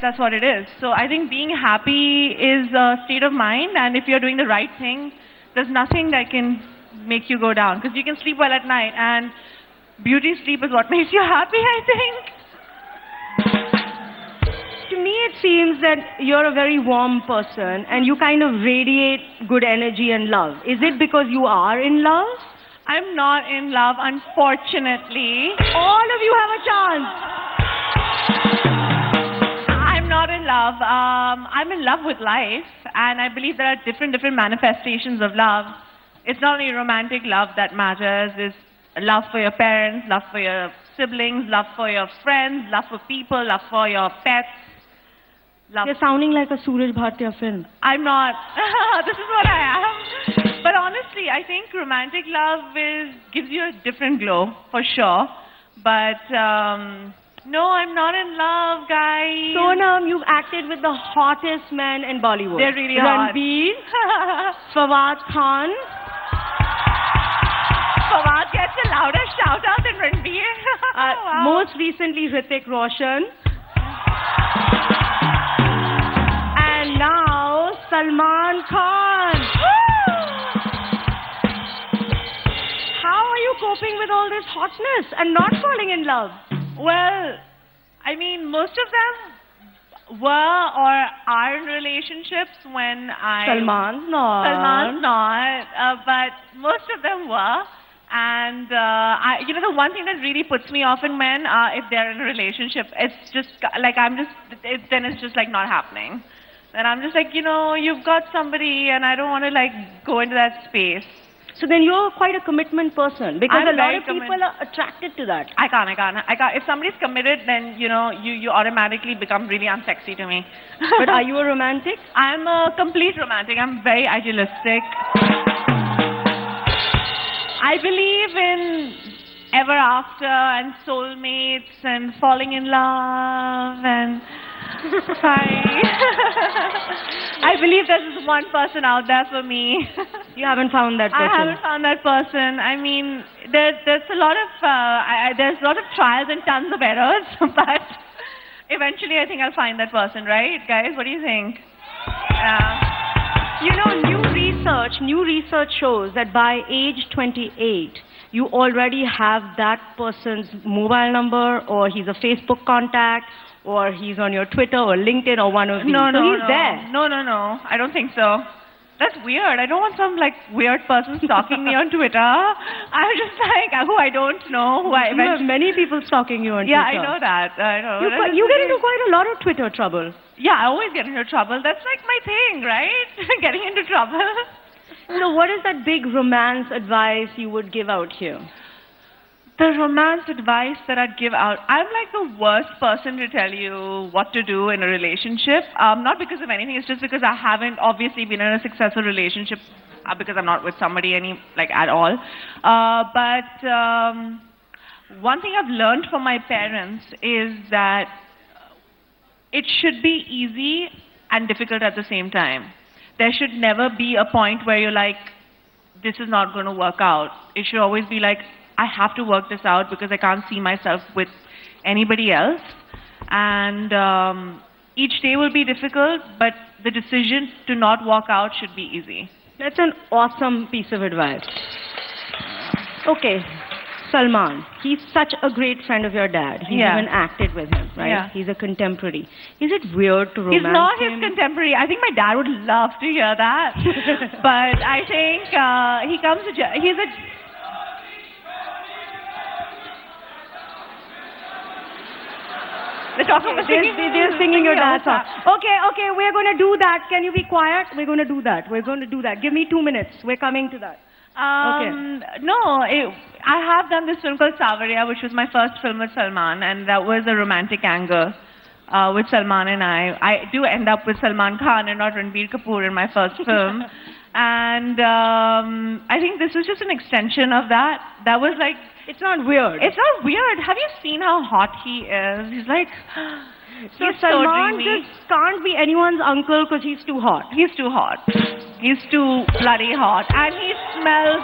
that's what it is. So I think being happy is a state of mind, and if you're doing the right thing, there's nothing that can make you go down because you can sleep well at night, and beauty sleep is what makes you happy, I think. To me, it seems that you're a very warm person and you kind of radiate good energy and love. Is it because you are in love? I'm not in love, unfortunately. All of you have a chance. I'm not in love. I'm in love with life, and I believe there are different manifestations of love. It's not only romantic love that matters. It's love for your parents, love for your siblings, love for your friends, love for people, love for your pets. You're sounding like a Suraj Bhatia film. I'm not. This is what I am. But honestly, I think romantic love gives you a different glow, for sure. But no, I'm not in love, guys. Sonam, you've acted with the hottest men in Bollywood. They're really hot. Ranbir, Fawad Khan. Fawad gets a louder shout out than Ranbir. Wow. Most recently, Hrithik Roshan. And now, Salman Khan. How are you coping with all this hotness and not falling in love? Well, I mean, most of them were or are in relationships when Salman's not. Salman's not, but most of them were. And the one thing that really puts me off in men, if they're in a relationship, it's just like then it's just like not happening. Then I'm just like, you've got somebody, and I don't want to like go into that space. So then you're quite a commitment person because a lot of people are attracted to that. I can't. If somebody's committed, then you automatically become really unsexy to me. But are you a romantic? I'm a complete romantic. I'm very idealistic. I believe in ever after and soulmates and falling in love and I believe there's this one person out there for me. You haven't found that person? I haven't found that person. I mean, there's a lot of trials and tons of errors, but eventually I think I'll find that person, right, guys? What do you think? New research shows that by age 28, you already have that person's mobile number, or he's a Facebook contact, or he's on your Twitter or LinkedIn or one of these. No, he's there. No. I don't think so. That's weird. I don't want some like weird person stalking me on Twitter. I'm just like who I don't know. You have many people stalking you on Twitter. Yeah, I know that. I know. You get into quite a lot of Twitter trouble. Yeah, I always get into trouble. That's like my thing, right? Getting into trouble. So what is that big romance advice you would give out here? The romance advice that I'd give out, I'm like the worst person to tell you what to do in a relationship. Not because of anything, it's just because I haven't obviously been in a successful relationship because I'm not with somebody at all. But one thing I've learned from my parents is that it should be easy and difficult at the same time. There should never be a point where you're like, this is not going to work out. It should always be like, I have to work this out because I can't see myself with anybody else. And each day will be difficult, but the decision to not walk out should be easy. That's an awesome piece of advice. Okay, Salman, he's such a great friend of your dad. He's even acted with him, right? Yeah. He's a contemporary. Is it weird to romance He's not him? his contemporary. I think my dad would love to hear that. But I think he comes to... He's a... They're singing your dad's song. Okay, we're going to do that. Can you be quiet? We're going to do that. Give me 2 minutes. We're coming to that. No, I have done this film called Savarya, which was my first film with Salman, and that was a romantic angle with Salman and I. I do end up with Salman Khan and not Ranbir Kapoor in my first film. And I think this was just an extension of that. That was like... It's not weird. It's not weird. Have you seen how hot he is? He's like... So Salman just can't be anyone's uncle because he's too hot. He's too hot. He's too bloody hot. And he smells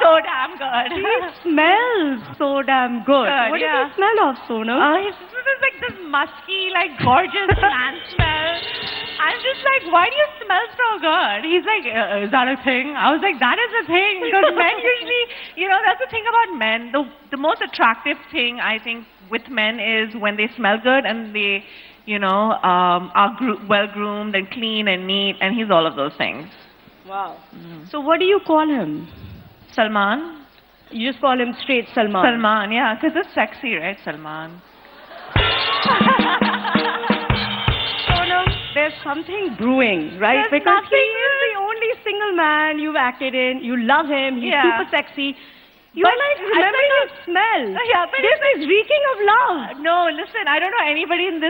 so damn good. He smells so damn good. What does he smell of, Sonam? He smells like this musky, like gorgeous man smell. I'm just like, why do you smell so good? He's like, is that a thing? I was like, that is a thing because men usually, that's the thing about men. The most attractive thing I think with men is when they smell good and they, are well groomed and clean and neat, and he's all of those things. Wow. So what do you call him? Salman. You just call him straight Salman. Salman, yeah, because it's sexy, right, Salman? Sonam, there's something brewing, right? There's because he nothing is the only single man you've acted in. You love him. He's Yeah. super sexy. You're But like I remembering think his smell. Yeah, but This is reeking of love. No, listen, I don't know anybody in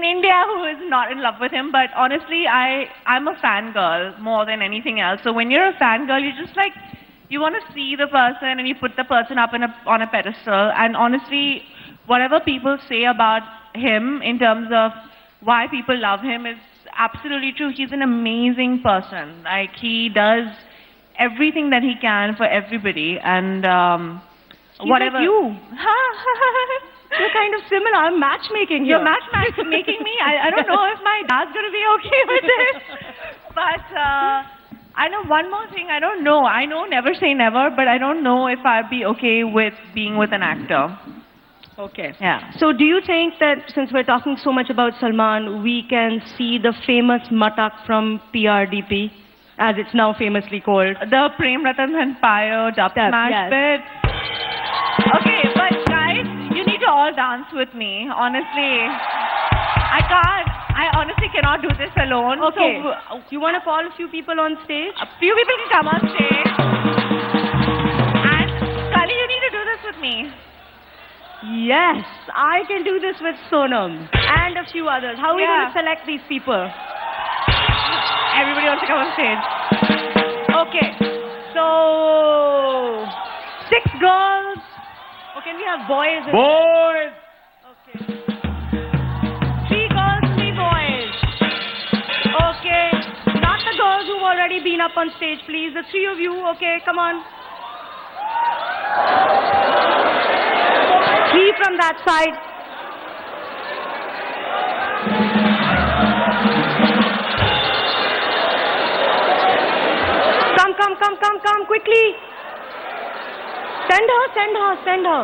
India who is not in love with him, but honestly, I'm a fangirl more than anything else. So when you're a fangirl, you just like, you want to see the person and you put the person up on a pedestal. And honestly, whatever people say about him in terms of why people love him is absolutely true. He's an amazing person. Like, he does everything that he can for everybody. And He's whatever. like you. You're kind of similar. I'm matchmaking here. You're matchmaking me? I don't know if my dad's going to be okay with it. But I know one more thing. I don't know. I know never say never, but I don't know if I'd be okay with being with an actor. Okay. Yeah. So do you think that since we're talking so much about Salman, we can see the famous Matak from PRDP, as it's now famously called? The Prem Ratan and Payo dub smash yes. bit. Okay, but guys, you need to all dance with me. Honestly, I honestly cannot do this alone. Okay. So, You want to call a few people on stage? a few people can come on stage. And Kali, you need to do this with me. Yes, I can do this with Sonam and a few others. How are we Yeah. going to select these people? Everybody wants to come on stage. Okay, so 6 girls. Or can we have boys? Boys! Okay. 3 girls, 3 boys. Okay, not the girls who've already been up on stage, please. The 3 of you, okay, come on. 3 from that side. Come, quickly. Send her.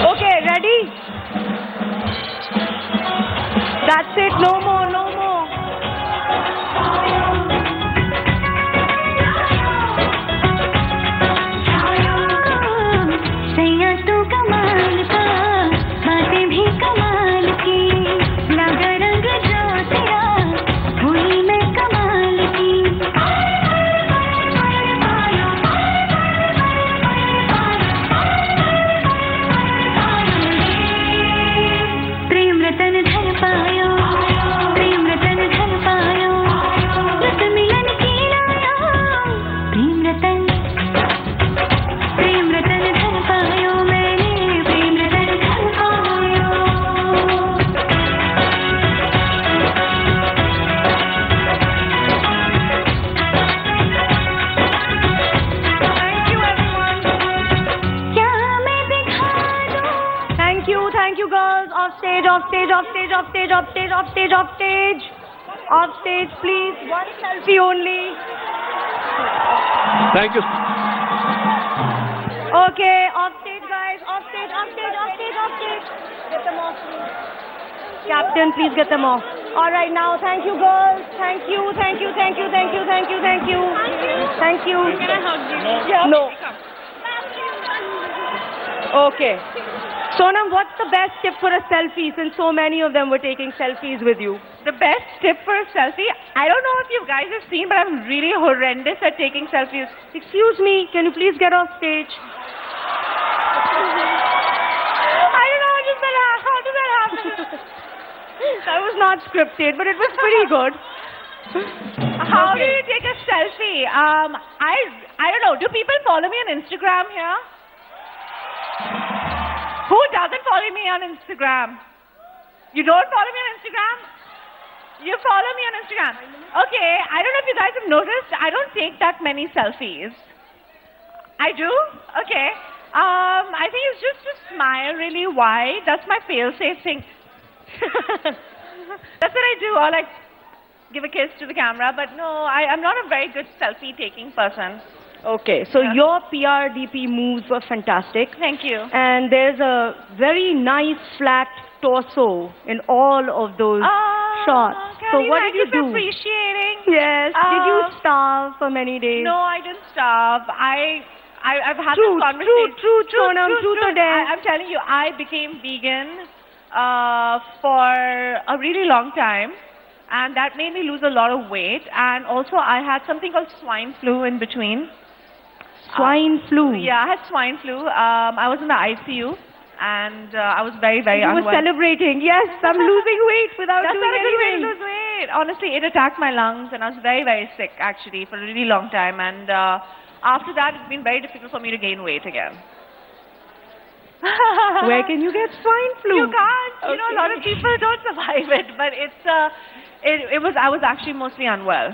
Okay, ready? That's it, no more. Thank you girls. Off stage, please. One selfie only. Thank you. Okay, off stage guys. Off stage. Get them off, please. Captain, please get them off. All right, now, thank you girls. Thank you. Can I hug you? Yeah. No. Okay. Sonam, what's the best tip for a selfie since so many of them were taking selfies with you? The best tip for a selfie? I don't know if you guys have seen, but I'm really horrendous at taking selfies. Excuse me, can you please get off stage? I don't know how did that happen? That was not scripted, but it was pretty good. How do you take a selfie? I don't know. Do people follow me on Instagram here? Who doesn't follow me on Instagram? You don't follow me on Instagram? You follow me on Instagram. Okay, I don't know if you guys have noticed, I don't take that many selfies. I do? Okay. I think it's just to smile really wide. That's my fail-safe thing. That's what I do. Or like give a kiss to the camera. But no, I'm not a very good selfie-taking person. Okay, so Yeah. your PRDP moves were fantastic. Thank you. And there's a very nice flat torso in all of those shots. So Kelly, what thank did you for do? appreciating. Yes. Did you starve for many days? No, I didn't starve. I've had Truth, this conversation. truth, Sonam, truth or dare? I'm telling you, I became vegan for a really long time, and that made me lose a lot of weight. And also, I had something called swine flu in between. Swine flu. Yeah, I had swine flu. I was in the ICU, and I was very, very You were unwell. celebrating. Yes, I'm losing weight without That's doing not a good way to anything. lose weight. Honestly, it attacked my lungs, and I was very, very sick actually for a really long time. And after that, it's been very difficult for me to gain weight again. Where can you get swine flu? You can't. You know, a lot of Okay. people don't survive it, but I was actually mostly unwell.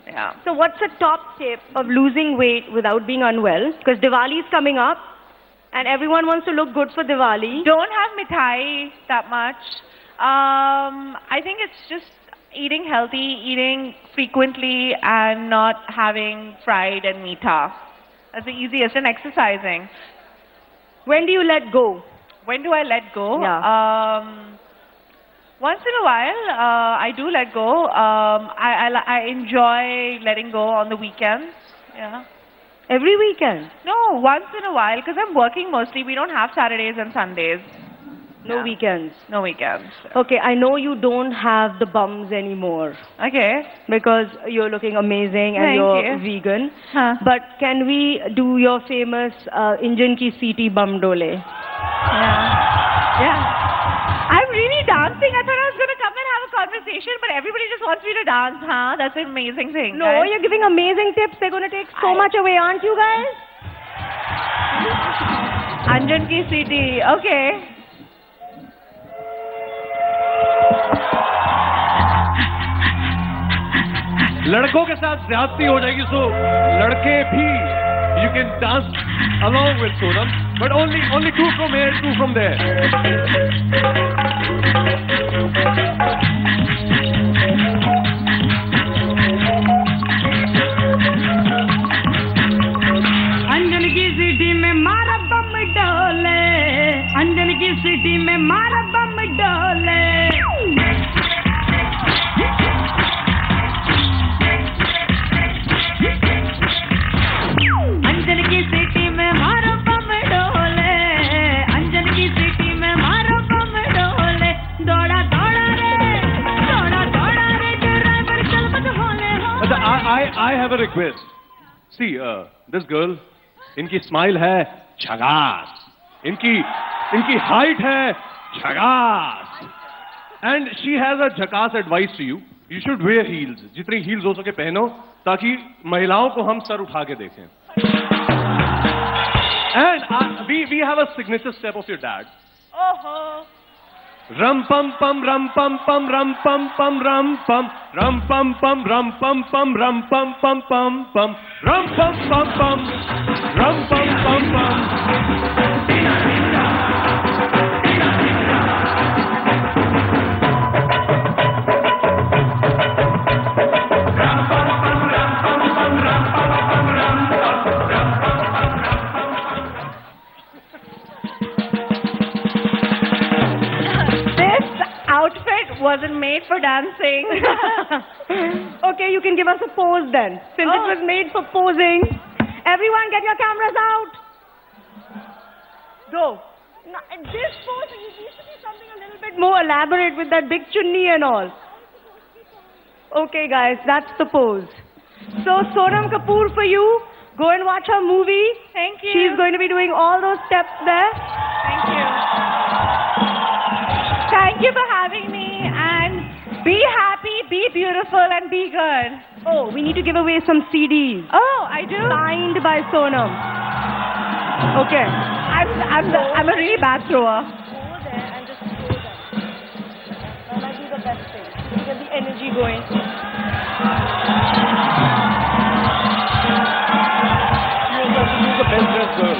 Yeah. So what's the top tip of losing weight without being unwell? Because Diwali is coming up, and everyone wants to look good for Diwali. Don't have mithai that much. I think it's just eating healthy, eating frequently, and not having fried and meatha. That's the easiest, and exercising. When do you let go? When do I let go? Yeah. Once in a while, I do let go. I enjoy letting go on the weekends. Yeah. Every weekend? No, once in a while, because I'm working mostly. We don't have Saturdays and Sundays. No Yeah. weekends. No weekends. Okay, I know you don't have the bums anymore Okay. because you're looking amazing and Thank you're you. vegan. Huh. But can we do your famous Injan ki seeti bum dole? Yeah. Yeah. I'm really dancing. I thought I was going to come and have a conversation, but everybody just wants me to dance, huh? That's an amazing thing. No, right? you're giving amazing tips. They're going to take so much away, aren't you guys? Anjan ki city. Okay. लड़कों के साथ ज्यादती हो जाएगी सो लड़के भी you can dance along with Sonam, but only two from here, two from there. अंजन की city में मारा बम डोले, अंजन की सिटी में मारा बम डोले। अंजन की सिटी में मारा बम डोले, अंजन की सिटी में मारा बम डोले। दौड़ा दौड़ा रे ड्राइवर चल मत होले होले। I have a request. See, this girl, इनकी स्माइल है झगास, इनकी हाइट है झगास, and she has a झकास advice to you. You should wear heels. जितनी heels हो सके पहनो ताकि महिलाओं को हम सर उठा के देखें. And we have a signature step of your dad. Oh. Rum pum pum rum pum pum rum pum pum rum pum rum pum pum rum pum pum rum pum pum pum pum rum pum pum pum rum pum pum pum. Outfit wasn't made for dancing. Okay, you can give us a pose then. Since it Oh. was made for posing. Everyone get your cameras out. Go. Now, this pose it needs to be something a little bit more elaborate with that big chunni and all. Okay guys, that's the pose. So Sonam Kapoor for you. Go and watch her movie. Thank you. She's going to be doing all those steps there. Thank you. Thank you for having me, and be happy, be beautiful, and be good. Oh, we need to give away some CDs. Oh, I do? Signed by Sonam. Okay. I'm a really bad thrower. Go there and just throw them. That might be the best thing. At the energy going. She's the best dressed girl.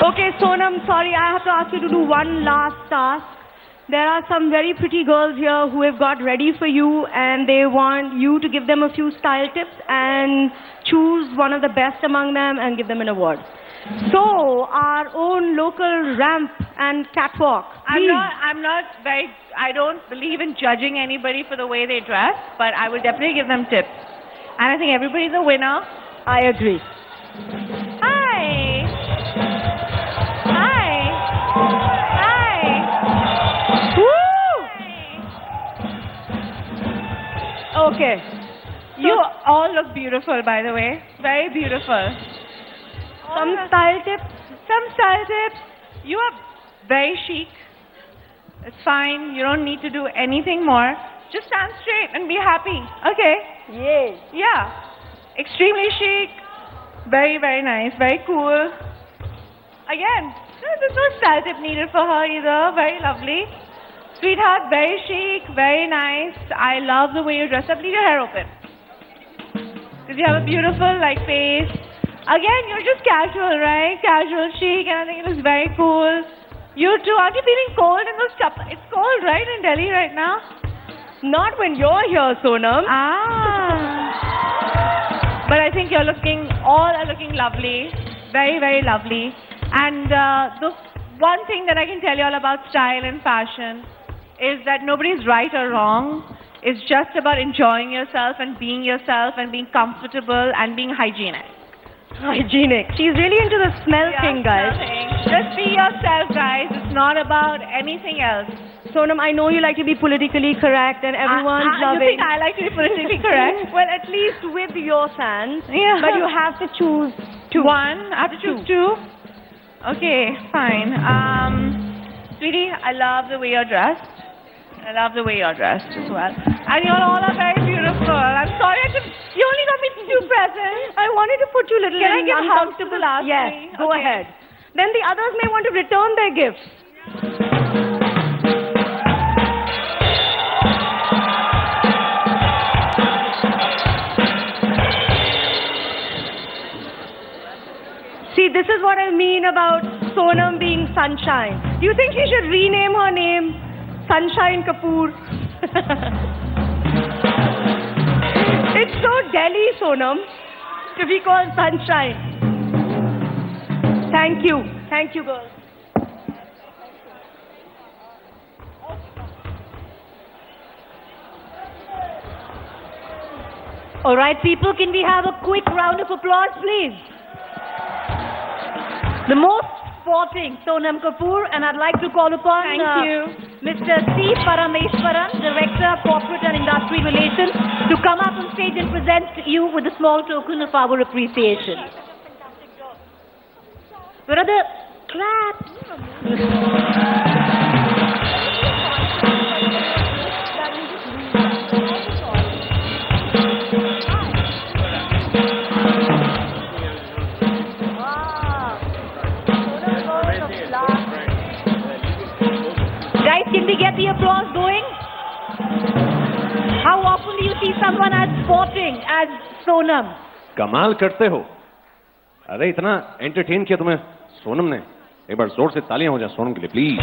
Okay, Sonam, sorry, I have to ask you to do one last task. There are some very pretty girls here who have got ready for you, and they want you to give them a few style tips and choose one of the best among them and give them an award. So, our own local ramp and catwalk. Please. I don't believe in judging anybody for the way they dress, but I will definitely give them tips. And I think everybody's a winner. I agree. Hi. Hi. Hi. Woo! Okay. You all look beautiful, by the way. Very beautiful. Some style tips? Some style tips. You are very chic. It's fine. You don't need to do anything more. Just stand straight and be happy. Okay? Yay. Yeah. Extremely chic. Very, very nice. Very cool. Again, there's no style tip needed for her either. Very lovely. Sweetheart, very chic. Very nice. I love the way you dress up. Leave your hair open. Because you have a beautiful, face. Again, you're just casual, right? Casual, chic, and I think it looks very cool. You too. Aren't you feeling cold in those chappals? It's cold, right, in Delhi right now? Not when you're here, Sonam. But I think all are looking lovely. Very, very lovely. And the one thing that I can tell you all about style and fashion is that nobody's right or wrong. It's just about enjoying yourself and being comfortable and being hygienic. Hygienic. She's really into the smell thing, guys. Just be yourself, guys. It's not about anything else. Sonam, I know you like to be politically correct and everyone's loving. You think I like to be politically correct? Well, at least with your sands. Yeah. But you have to choose two. One? I have to choose two? Okay, fine. Sweetie, I love the way you're dressed. I love the way you're dressed as well. And you all are very beautiful. I'm sorry, you only got me 2 presents. I wanted to put you a little Can I give hugs to uncomfortable. the last Yes, three? go Okay. ahead. Then the others may want to return their gifts. See, this is what I mean about Sonam being Sunshine. Do you think she should rename her name Sunshine Kapoor? It's so Delhi, Sonam, to be called Sunshine. Thank you. Thank you, girls. All right, people, can we have a quick round of applause, please? The most sporting Sonam Kapoor, and I'd like to call upon Mr. C. Parameshwaran, Director, Corporate and Industry Relations, to come up on stage and present you with a small token of our appreciation. Where are the claps? Guys, can we get the applause going? How often do you see someone as sporting as Sonam? कमाल करते हो. अरे इतना entertain किया तुम्हें सोनम ने. एक बार जोर से तालियां हो जाए सोनम के लिए प्लीज.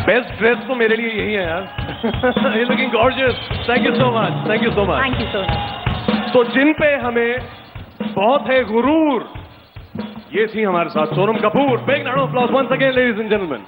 बेस्ट ड्रेस तो मेरे लिए यही है यार. You're looking gorgeous. Thank you so much. Thank you so much. Thank you, Sonam. तो जिन पे हमें बहुत है गुरूर, ये थी हमारे साथ Sonam Kapoor. Big round of applause once again, ladies and gentlemen.